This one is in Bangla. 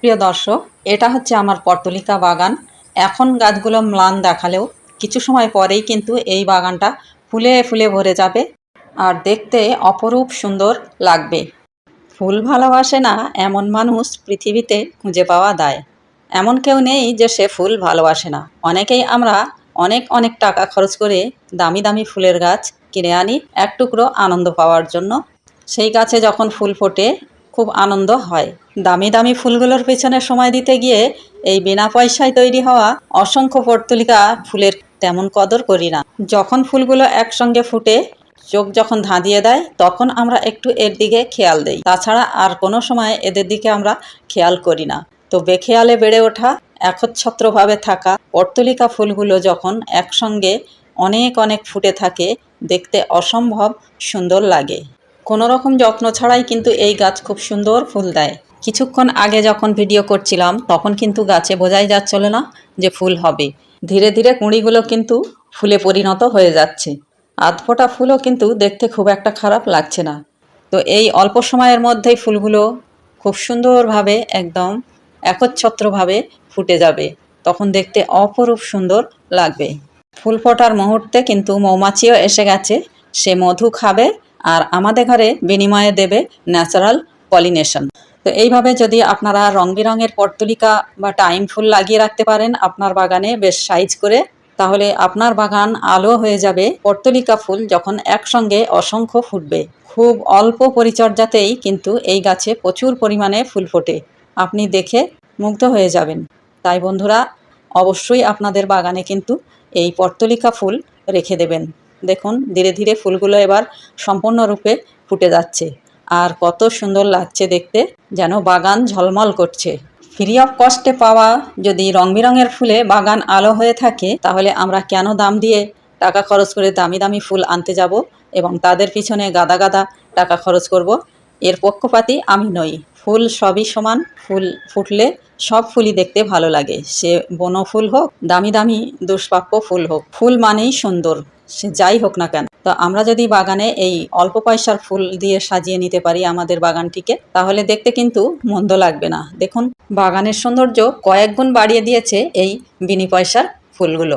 প্রিয় দর্শক, এটা হচ্ছে আমার পর্তুলিকা বাগান। এখন গাছগুলো ম্লান দেখালেও কিছু সময় পরেই কিন্তু এই বাগানটা ফুলে ফুলে ভরে যাবে আর দেখতে অপরূপ সুন্দর লাগবে। ফুল ভালোবাসে না এমন মানুষ পৃথিবীতে খুঁজে পাওয়া দায়। এমন কেউ নেই যে সে ফুল ভালোবাসে না। অনেকেই আমরা অনেক অনেক টাকা খরচ করে দামি দামি ফুলের গাছ কিনে আনি এক টুকরো আনন্দ পাওয়ার জন্য। সেই গাছে যখন ফুল ফোটে খুব আনন্দ হয়। দামি দামি ফুলগুলোর পেছনে সময় দিতে গিয়ে এই বিনা পয়সায় তৈরি হওয়া অসংখ্য পর্তুলিকা ফুলের তেমন কদর করি না। যখন ফুলগুলো একসঙ্গে ফুটে চোখ যখন ধাঁধিয়ে দেয় তখন আমরা একটু এর দিকে খেয়াল দেই, তাছাড়া আর কোনো সময় এদের দিকে আমরা খেয়াল করি না। তো বেখেয়ালে বেড়ে ওঠা একচ্ছত্রভাবে থাকা পর্তুলিকা ফুলগুলো যখন একসঙ্গে অনেক অনেক ফুটে থাকে দেখতে অসম্ভব সুন্দর লাগে। কোনো রকম যত্ন ছাড়াই কিন্তু এই গাছ খুব সুন্দর ফুল দেয়। কিছুক্ষণ আগে যখন ভিডিও করছিলাম তখন কিন্তু গাছে বোঝাই যাচ্ছিল না যে ফুল হবে। ধীরে ধীরে কুঁড়িগুলো কিন্তু ফুলে পরিণত হয়ে যাচ্ছে। আধফোটা ফুলও কিন্তু দেখতে খুব একটা খারাপ লাগছে না। তো এই অল্প সময়ের মধ্যেই ফুলগুলো খুব সুন্দরভাবে একদম একচ্ছত্রভাবে ফুটে যাবে, তখন দেখতে অপরূপ সুন্দর লাগবে। ফুল ফোটার মুহূর্তে কিন্তু মৌমাছিও এসে গেছে, সে মধু খাবে আর আমাদের ঘরে বিনিময়ে দেবে ন্যাচারাল পলিনেশন। তো এইভাবে যদি আপনারা রং বেরঙের পর্তুলিকা বা টাইম ফুল লাগিয়ে রাখতে পারেন আপনার বাগানে বেশ সাইজ করে, তাহলে আপনার বাগান আলো হয়ে যাবে। পর্তুলিকা ফুল যখন একসঙ্গে অসংখ্য ফুটবে, খুব অল্প পরিচর্যাতেই কিন্তু এই গাছে প্রচুর পরিমাণে ফুল ফোটে, আপনি দেখে মুগ্ধ হয়ে যাবেন। তাই বন্ধুরা, অবশ্যই আপনাদের বাগানে কিন্তু এই পর্তুলিকা ফুল রেখে দেবেন। দেখুন ধীরে ধীরে ফুলগুলো এবার সম্পূর্ণরূপে ফুটে যাচ্ছে আর কত সুন্দর লাগছে দেখতে, যেন বাগান ঝলমল করছে। ফ্রি অফ কস্টে পাওয়া যদি রং বেরঙের ফুলে বাগান আলো হয়ে থাকে, তাহলে আমরা কেন দাম দিয়ে টাকা খরচ করে দামি দামি ফুল আনতে যাব এবং তাদের পিছনে গাদা গাদা টাকা খরচ করব? এর পক্ষপাতী আমি নই। ফুল সবই সমান। ফুল ফুটলে সব ফুলই দেখতে ভালো লাগে, সে বনফুল হোক দামি দামি দুষ্প্রাপ্য ফুল হোক, ফুল মানেই সুন্দর, সে যাই হোক না কেন। তো আমরা যদি বাগানে এই অল্প পয়সার ফুল দিয়ে সাজিয়ে নিতে পারি আমাদের বাগানটিকে, তাহলে দেখতে কিন্তু মন্দ লাগবে না। দেখুন বাগানের সৌন্দর্য কয়েক গুণ বাড়িয়ে দিয়েছে এই বিনি পয়সার ফুলগুলো।